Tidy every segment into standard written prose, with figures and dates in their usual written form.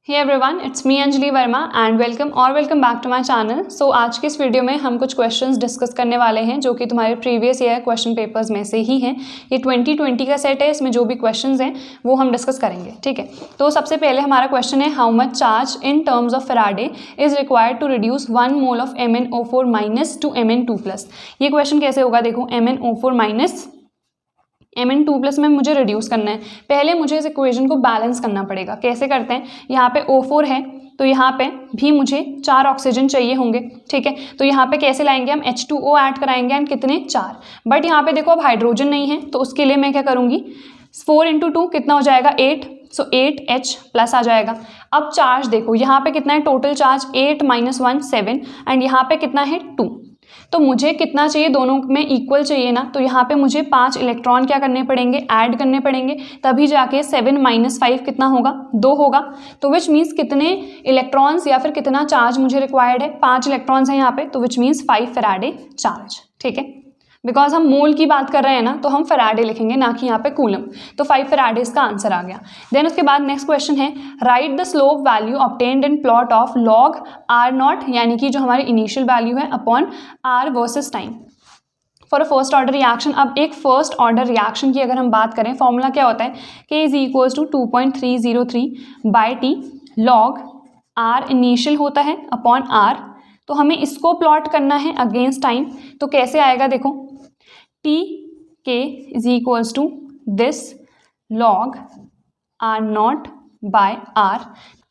Hey everyone, it's me Anjali Verma and welcome back to my channel. So आज के इस video में हम कुछ क्वेश्चंस डिस्कस करने वाले हैं जो कि तुम्हारे प्रीवियस ईयर क्वेश्चन पेपर्स में से ही हैं। ये 2020 का सेट है, इसमें जो भी क्वेश्चंस हैं वो हम डिस्कस करेंगे। ठीक है, तो सबसे पहले हमारा क्वेश्चन है how much charge in terms of Faraday is required to reduce 1 mole of MnO4 minus to Mn2+। ये क्वेश्चन कैसे होगा, देखो MnO4 माइनस Mn2+ में मुझे रिड्यूस करना है। पहले मुझे इस इक्वेशन को बैलेंस करना पड़ेगा। कैसे करते हैं, यहाँ पे O4 है तो यहाँ पे भी मुझे 4 ऑक्सीजन चाहिए होंगे। ठीक है, तो यहाँ पे कैसे लाएंगे हम, H2O ऐड कराएंगे एंड कितने 4। बट यहाँ पे देखो अब हाइड्रोजन नहीं है तो उसके लिए मैं क्या करूँगी, 4 × 2 कितना हो जाएगा 8, सो 8H+ आ जाएगा। अब चार्ज देखो यहाँ पे कितना है, टोटल चार्ज 8 - 1 7 एंड यहाँ पे कितना है 2। तो मुझे कितना चाहिए, दोनों में इक्वल चाहिए ना, तो यहाँ पे मुझे 5 इलेक्ट्रॉन क्या करने पड़ेंगे, ऐड करने पड़ेंगे, तभी जाके 7 - 5 कितना होगा, 2 होगा। तो विच मीन्स कितने इलेक्ट्रॉन्स या फिर कितना चार्ज मुझे रिक्वायर्ड है, 5 इलेक्ट्रॉन्स हैं यहाँ पे, तो विच मीन्स 5 फैराडे चार्ज। ठीक है, बिकॉज हम मोल की बात कर रहे हैं ना, तो हम फैराडे लिखेंगे ना कि यहाँ पे कूलम। तो 5 फैराडे इसका आंसर आ गया। देन उसके बाद नेक्स्ट क्वेश्चन है right the slope value obtained in plot of log R0, यानी कि जो हमारी इनिशियल वैल्यू है, upon R versus time for a first order reaction. अब एक फर्स्ट ऑर्डर रिएक्शन की अगर हम बात करें, फॉर्मूला क्या होता है, K = 2.303/T log R initial होता है अपॉन R। तो हमें इसको प्लॉट करना है अगेंस्ट टाइम। तो कैसे आएगा, देखो K = this log R0/R।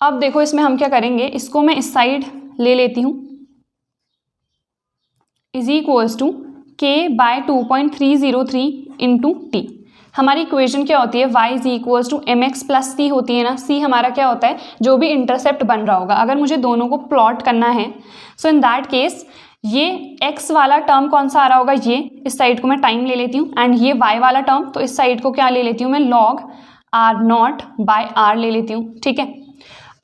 अब देखो इसमें हम क्या करेंगे, इसको मैं इस साइड ले लेती हूँ, = K/2.303 × T। हमारी इक्वेशन क्या होती है, y = mx + c होती है ना। c हमारा क्या होता है, जो भी इंटरसेप्ट बन रहा होगा। अगर मुझे दोनों को प्लॉट करना है, सो इन दैट केस ये x वाला टर्म कौन सा आ रहा होगा, ये इस साइड को मैं टाइम ले लेती हूँ, एंड ये y वाला टर्म, तो इस साइड को क्या ले लेती हूँ मैं, log R0/R ले लेती हूँ। ठीक है,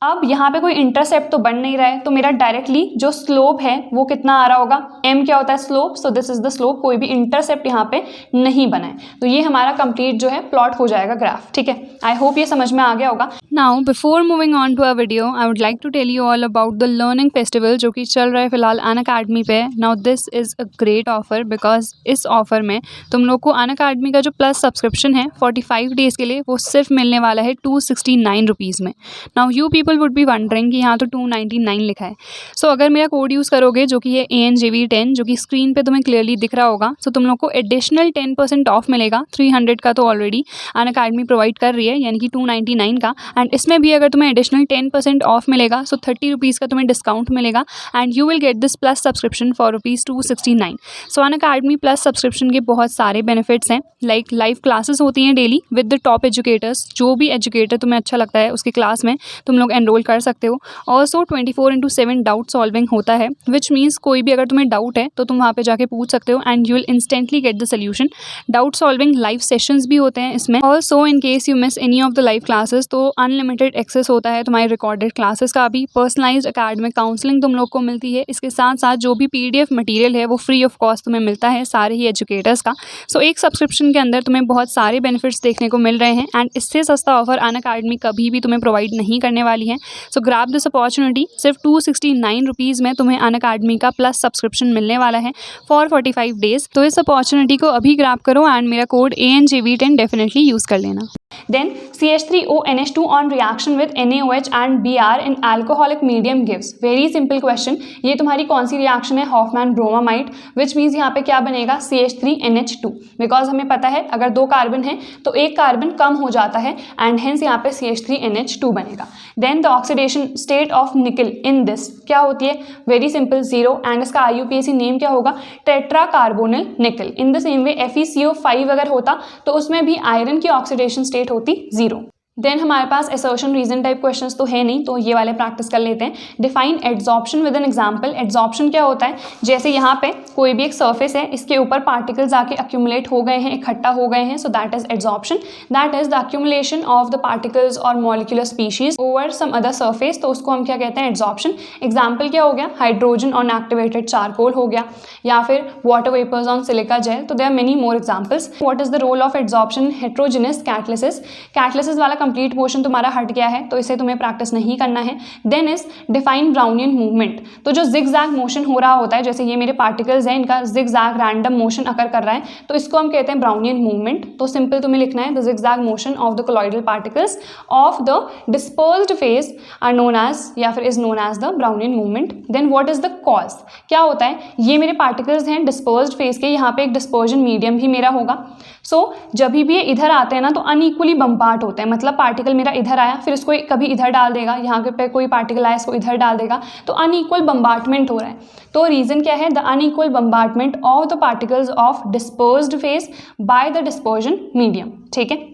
अब यहाँ पे कोई इंटरसेप्ट तो बन नहीं रहा है, तो मेरा डायरेक्टली जो स्लोप है वो कितना आ रहा होगा, m क्या होता है slope, so this is the slope. कोई भी इंटरसेप्ट यहाँ पे नहीं बना है, तो ये हमारा कंप्लीट जो है प्लॉट हो जाएगा ग्राफ। ठीक है, आई होप ये समझ में आ गया होगा। Now before moving on to a video, I would like to tell you all about the learning festival जो कि चल रहा है फिलहाल अनअकैडमी पे। Now this is a great offer, because इस ऑफर में तुम लोग को अनअकैडमी का जो प्लस सब्सक्रिप्शन है 45 डेज के लिए, वो सिर्फ मिलने वाला है 269 रुपीज़ में। Now you people would be wondering कि यहाँ तो 299 लिखा है। सो अगर मेरा कोड यूज़ करोगे जो कि है ANJV10, जो कि स्क्रीन पे तुम्हें क्लियरली दिख रहा होगा, सो तुम लोग को एडिशनल 10% ऑफ मिलेगा। 300 का तो ऑलरेडी अनअकैडमी प्रोवाइड कर रही है, यानी कि 299 का, एंड इसमें भी अगर तुम्हें एडिशनल 10% ऑफ मिलेगा, सो 30 रुपीज़ का तुम्हें डिस्काउंट मिलेगा, and you will get this plus subscription for ₹269। So Unacademy plus subscription के बहुत सारे बेनिफिट्स हैं, लाइक लाइव क्लासेस होती हैं daily with the top educators. जो भी एजुकेटर तुम्हें अच्छा लगता है उसकी क्लास में तुम लोग एनरोल कर सकते हो। ऑल्सो 24/7 डाउट सॉल्विंग होता है, विच मीन्स कोई भी अगर तुम्हें डाउट है तो तुम वहाँ पे जाके पूछ सकते हो and you will instantly get the solution. Doubt solving live sessions भी होते हैं इसमें। Also in case you miss any of the live classes, तो अनलिमिटेड एक्सेस होता है तुम्हारी रिकॉर्डेड क्लासेस का भी। पर्सनलाइज्ड एकेडमिक काउंसलिंग तुम लोग को मिलती है। इसके साथ साथ जो भी PDF मटीरियल है वो फ्री ऑफ कॉस्ट तुम्हें मिलता है सारे ही एजुकेटर्स का। सो एक सब्सक्रिप्शन के अंदर तुम्हें बहुत सारे बेनिफिट्स देखने को मिल रहे हैं, एंड इससे सस्ता ऑफर अनअकैडमी कभी भी तुम्हें प्रोवाइड नहीं करने वाली है। सो ग्रैब दिस अपॉर्चुनिटी। सिर्फ 269 रुपीज़ में तुम्हें अनअकैडमी का प्लस सब्सक्रिप्शन मिलने वाला है फॉर 45 डेज। तो इस अपॉर्चुनिटी को अभी ग्रैब करो एंड मेरा कोड ANJV10 डेफिनेटली यूज़ कर लेना। Then CH3ONH2 on reaction with NaOH and Br in alcoholic medium gives। Very simple question. ये तुम्हारी कौन सी रिएक्शन है, हॉफमैन ब्रोमामाइड, विच मीन्स यहाँ पे क्या बनेगा CH3NH2। बिकॉज हमें पता है अगर 2 कार्बन है तो एक कार्बन कम हो जाता है, एंड हेंस यहाँ पे CH3NH2 बनेगा। Then the oxidation state of nickel in this क्या होती है, वेरी सिंपल 0, एंड इसका IUPAC नेम क्या होगा, टेट्रा कार्बोनिल निकल। In the same way FeCO5 अगर होता तो उसमें भी आयरन की ऑक्सीडेशन स्टेट होती 0। देन हमारे पास एसर्शन रीजन टाइप क्वेश्चंस तो है नहीं, तो ये वाले प्रैक्टिस कर लेते हैं। Define adsorption with an example. Adsorption क्या होता है, जैसे यहाँ पे कोई भी एक सरफेस है, इसके ऊपर पार्टिकल्स आके अक्यूमुलेट हो गए हैं, इकट्ठा हो गए हैं, so that is adsorption. That is the accumulation of the particles और molecular species over some other surface, तो उसको हम क्या कहते हैं, एड्सॉर्प्शन। एग्जाम्पल क्या हो गया, हाइड्रोजन ऑन एक्टिवेटेड चारकोल हो गया, या फिर water vapours on silica gel. तो there are many more examples. What is the role of adsorption heterogeneous catalysis. Catalysis वाला कंप्लीट पोर्शन तुम्हारा हट गया है तो इसे तुम्हें प्रैक्टिस नहीं करना है। Then is define Brownian movement. तो जो जिगजैग मोशन हो रहा होता है, जैसे ये मेरे पार्टिकल्स हैं, इनका जिगजैग रैंडम मोशन अकर कर रहा है, तो इसको हम कहते हैं ब्राउनियन मूवमेंट। तो सिंपल तुम्हें लिखना है the zigzag motion of the colloidal particles of the dispersed phase are known as या फिर is known as the Brownian movement. Then what is the cause, क्या होता है, ये मेरे पार्टिकल्स हैं डिस्पर्स्ड फेज के, यहाँ पे एक डिस्पर्जन मीडियम भी मेरा होगा। सो जब भी ये इधर आते हैं ना तो अनइक्वली बम्पार्ट होते हैं, मतलब पार्टिकल मेरा इधर आया फिर इसको कभी इधर डाल देगा, यहाँ पे कोई पार्टिकल आया इसको इधर डाल देगा, तो अनइक्वल बम्बार्टमेंट हो रहा है। तो रीजन क्या है, the unequal bombardment of the particles of dispersed phase by the dispersion medium. ठीक है।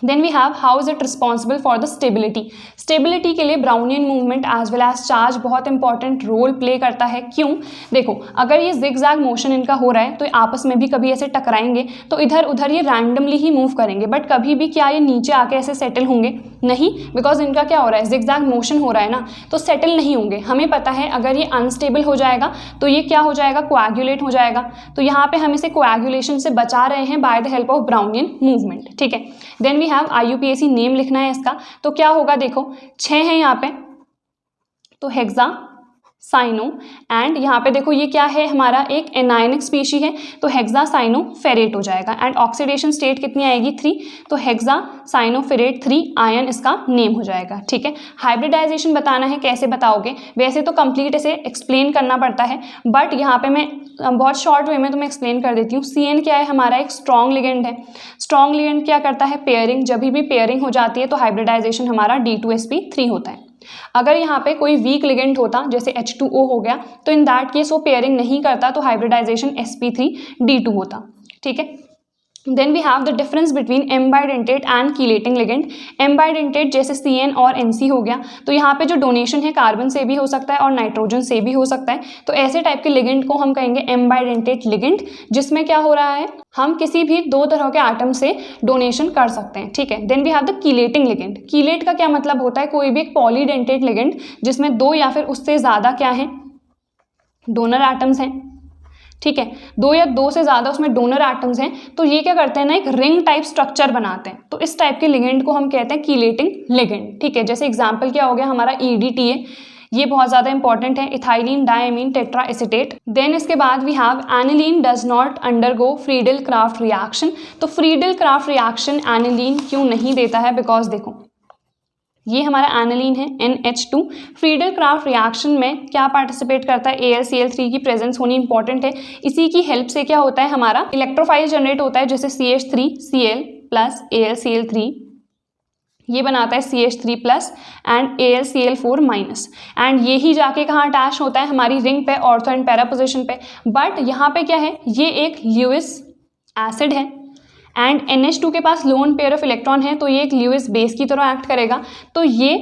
Then we have how is it responsible for the stability. Stability के लिए Brownian movement as well as charge बहुत important role play करता है। क्यों, देखो अगर ये जिगजैग मोशन इनका हो रहा है तो आपस में भी कभी ऐसे टकराएंगे तो इधर उधर ये रैंडमली ही मूव करेंगे, बट कभी भी क्या ये नीचे आके ऐसे सेटल होंगे नहीं, बिकॉज इनका क्या हो रहा है, जिगजैग मोशन हो रहा है ना, तो सेटल नहीं होंगे। हमें पता है अगर ये अनस्टेबल हो जाएगा तो ये क्या हो जाएगा, कोएगुलेट हो जाएगा। तो यहाँ पे हम इसे कोएगुलेशन से बचा रहे हैं by the help of Brownian movement. ठीक है। Then we have IUPAC name लिखना है इसका, तो क्या होगा, देखो 6 है यहाँ पे, तो हेक्सा साइनो, एंड यहाँ पे देखो ये क्या है हमारा एक एनायनिक स्पीशी है तो हेक्सा साइनो फेरेट हो जाएगा, एंड ऑक्सीडेशन स्टेट कितनी आएगी 3, तो हेक्सा साइनो फेरेट 3 आयन इसका नेम हो जाएगा। ठीक है। हाइब्रिडाइजेशन बताना है, कैसे बताओगे, वैसे तो कंप्लीट इसे एक्सप्लेन करना पड़ता है, बट यहाँ पे मैं बहुत शॉर्ट वे में तुम्हें एक्सप्लेन कर देती हूँ। CN क्या है, हमारा एक स्ट्रॉन्ग लिगेंड है। स्ट्रॉन्ग लिगेंड क्या करता है, पेयरिंग, जब भी पेयरिंग हो जाती है तो हाइब्रिडाइजेशन हमारा D2sp3 होता है। अगर यहाँ पे कोई वीक लिगेंड होता जैसे H2O हो गया तो इन दैट केस वो पेयरिंग नहीं करता तो हाइब्रिडाइजेशन sp3d2 होता। ठीक है। Then we have the difference between ambidentate and chelating ligand. Ambidentate जैसे CN और NC हो गया, तो यहाँ पे जो डोनेशन है कार्बन से भी हो सकता है और नाइट्रोजन से भी हो सकता है, तो ऐसे टाइप के लिगेंड को हम कहेंगे एम्बाइडेंटेट लिगेंड, जिसमें क्या हो रहा है, हम किसी भी 2 तरह के आटम से डोनेशन कर सकते हैं। ठीक है। Then we have the chelating ligand. Chelate का क्या मतलब होता है, कोई भी एक पॉलीडेंटेट लिगेंड जिसमें 2 या फिर उससे ज़्यादा क्या है, डोनर एटम्स हैं। ठीक है, 2 या 2 से ज़्यादा उसमें डोनर एटम्स हैं, तो ये क्या करते हैं ना, एक रिंग टाइप स्ट्रक्चर बनाते हैं, तो इस टाइप के लिगेंड को हम कहते हैं कीलेटिंग लिगेंड। ठीक है। जैसे एग्जांपल क्या हो गया हमारा EDTA, ये बहुत ज़्यादा इंपॉर्टेंट है, ethylene diamine tetra acetate. Then इसके बाद we have aniline does not undergo Friedel Crafts reaction. तो फ्रीडल क्राफ्ट रिएक्शन एनिलीन क्यों नहीं देता है, बिकॉज देखो ये हमारा एनिलीन है NH2, फ्रीडल क्राफ्ट रिएक्शन में क्या पार्टिसिपेट करता है, AlCl3 की प्रेजेंस होनी इंपॉर्टेंट है। इसी की हेल्प से क्या होता है, हमारा इलेक्ट्रोफाइल जनरेट होता है, जैसे CH3Cl प्लस AlCl3 ये बनाता है CH3 plus and AlCl4 minus, and ये ही जाके कहाँ अटैच होता है, हमारी रिंग पे, ऑर्थो एंड पैरा पोजिशन पे। बट यहाँ पे क्या है, ये एक ल्यूइस एसिड है एंड NH2 के पास लोन पेयर ऑफ इलेक्ट्रॉन है, तो ये एक ल्यूइस बेस की तरह एक्ट करेगा। तो ये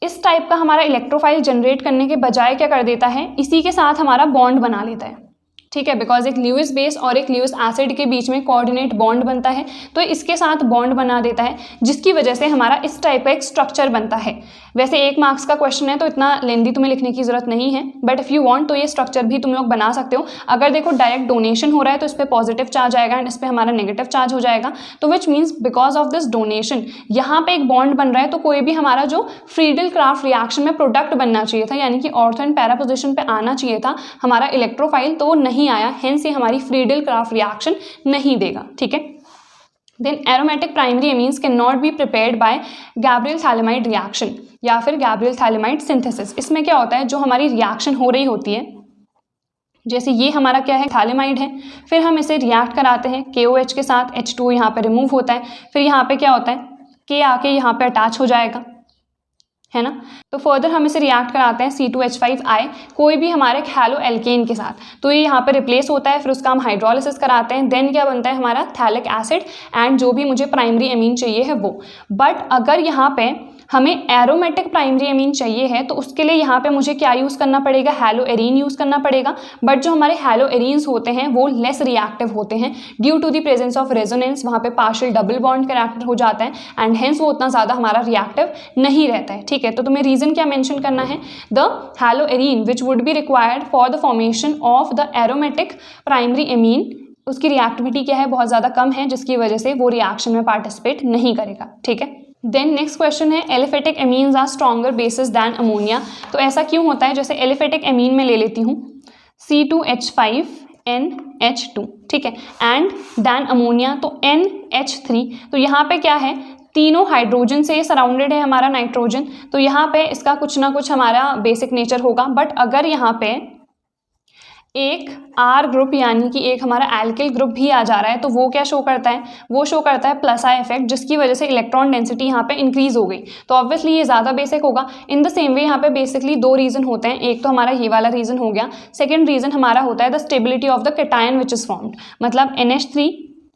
इस टाइप का हमारा इलेक्ट्रोफाइल जनरेट करने के बजाय क्या कर देता है, इसी के साथ हमारा बॉन्ड बना लेता है। ठीक है, बिकॉज एक ल्यूइस बेस और एक ल्यूइस एसिड के बीच में कोऑर्डिनेट बॉन्ड बनता है, तो इसके साथ बॉन्ड बना देता है, जिसकी वजह से हमारा इस टाइप का एक स्ट्रक्चर बनता है। वैसे 1 मार्क्स का क्वेश्चन है तो इतना लेंदी तुम्हें लिखने की जरूरत नहीं है, बट इफ़ यू वांट तो ये स्ट्रक्चर भी तुम लोग बना सकते हो। अगर देखो डायरेक्ट डोनेशन हो रहा है तो इस पर पॉजिटिव चार्ज आएगा एंड इस पर हमारा नेगेटिव चार्ज हो जाएगा, तो which means because of this donation यहाँ पे एक बॉन्ड बन रहा है, तो कोई भी हमारा जो फ्रीडल क्राफ्ट रिएक्शन में प्रोडक्ट बनना चाहिए था, यानी कि ऑर्थो एंड पैरा पोजिशन पे आना चाहिए था हमारा इलेक्ट्रोफाइल, तो वो नहीं आया, हेंस ये हमारी फ्रीडल क्राफ्ट रिएक्शन नहीं देगा। ठीक है। Then aromatic primary amines can not be prepared by Gabriel phthalimide reaction या फिर गैब्रियल थैलेमाइड सिंथेसिस। इसमें क्या होता है, जो हमारी रिएक्शन हो रही होती है, जैसे ये हमारा क्या है, थैलेमाइड है, फिर हम इसे रिएक्ट कराते हैं KOH के साथ, H2 यहाँ पे रिमूव होता है, फिर यहाँ पे क्या होता है, K आके यहाँ पे अटैच हो जाएगा, है ना। तो फर्दर हम इसे रिएक्ट कराते हैं C2H5I कोई भी हमारे हैलो एल्केन के साथ, तो ये यहाँ पे रिप्लेस होता है, फिर उसका हम हाइड्रोलिसिस कराते हैं, देन क्या बनता है हमारा थैलिक एसिड एंड जो भी मुझे प्राइमरी एमीन चाहिए है वो। बट अगर यहाँ पे हमें एरोमेटिक प्राइमरी एमीन चाहिए है तो उसके लिए यहाँ पे मुझे क्या यूज़ करना पड़ेगा, हैलो एरीन यूज़ करना पड़ेगा। बट जो हमारे हैलो एरीन्स होते हैं वो लेस रिएक्टिव होते हैं due to the presence of resonance, वहाँ पे पार्शियल डबल बॉन्ड कैरेक्टर हो जाता है एंड हेंस वो उतना ज़्यादा हमारा रिएक्टिव नहीं रहता है। ठीक है, तो तुम्हें रीजन क्या मेंशन करना है, the hello arene which would be required for the formation of the aromatic primary amine, उसकी रिएक्टिविटी क्या है, बहुत ज़्यादा कम है, जिसकी वजह से वो रिएक्शन में पार्टिसिपेट नहीं करेगा। ठीक है। देन नेक्स्ट क्वेश्चन है aliphatic amines are stronger bases than ammonia. तो ऐसा क्यों होता है? जैसे एलिफेटिक एमीन में ले लेती हूँ C2H5NH2, ठीक है, एंड दैन अमोनिया तो NH3। तो यहाँ पे क्या है, तीनों हाइड्रोजन से सराउंडेड है हमारा नाइट्रोजन, तो यहाँ पे इसका कुछ ना कुछ हमारा बेसिक नेचर होगा। बट अगर यहाँ पे एक R ग्रुप यानी कि एक हमारा एल्किल ग्रुप भी आ जा रहा है तो वो क्या शो करता है, वो शो करता है प्लस आई इफेक्ट, जिसकी वजह से इलेक्ट्रॉन डेंसिटी यहाँ पे इंक्रीज हो गई, तो ऑब्वियसली ये ज़्यादा बेसिक होगा। इन द सेम वे यहाँ पे बेसिकली दो रीज़न होते हैं, एक तो हमारा ये वाला रीज़न हो गया, सेकेंड रीज़न हमारा होता है the stability of the cation which is formed. मतलब NH3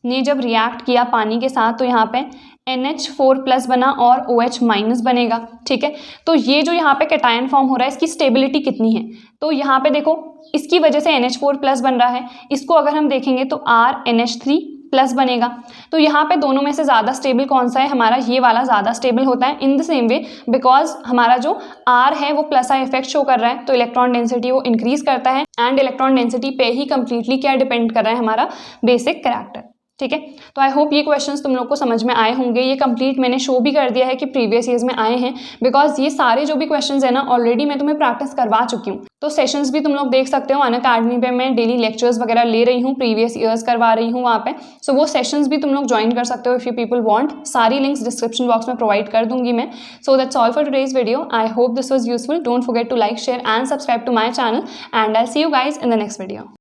ने जब रिएक्ट किया पानी के साथ तो यहाँ पे NH4+ बना और OH- बनेगा, ठीक है। तो ये जो यहाँ पे कैटायन फॉर्म हो रहा है इसकी स्टेबिलिटी कितनी है, तो यहाँ पे देखो इसकी वजह से NH4+ बन रहा है, इसको अगर हम देखेंगे तो RNH3+ बनेगा। तो यहाँ पे दोनों में से ज़्यादा स्टेबल कौन सा है, हमारा ये वाला ज़्यादा स्टेबल होता है। In the same way because हमारा जो R है वो प्लस आई इफेक्ट शो कर रहा है, तो इलेक्ट्रॉन डेंसिटी वो इंक्रीज करता है, एंड इलेक्ट्रॉन डेंसिटी पे ही कंप्लीटली क्या डिपेंड कर रहा है, हमारा बेसिक कैरेक्टर, ठीक है। तो आई होप ये क्वेश्चंस तुम लोग को समझ में आए होंगे। ये कंप्लीट मैंने शो भी कर दिया है कि प्रीवियस ईयर्स में आए हैं, बिकॉज ये सारे जो भी क्वेश्चंस है ना ऑलरेडी मैं तुम्हें प्रैक्टिस करवा चुकी हूँ। तो सेशंस भी तुम लोग देख सकते हो, अनअकैडमी पे मैं डेली लेक्चर्स वगैरह ले रही हूँ, प्रीवियस ईयर्स करवा रही हूँ वहाँ पे। सो वो सेशंस भी तुम लोग ज्वाइन कर सकते हो इफ़ यू पीपल वांट। सारी लिंक्स डिस्क्रिप्शन बॉक्स में प्रोवाइड कर दूंगी मैं। So that's all for today's video. I hope this was useful. Don't forget to like, share and subscribe to my channel, and I see you guys in the next video.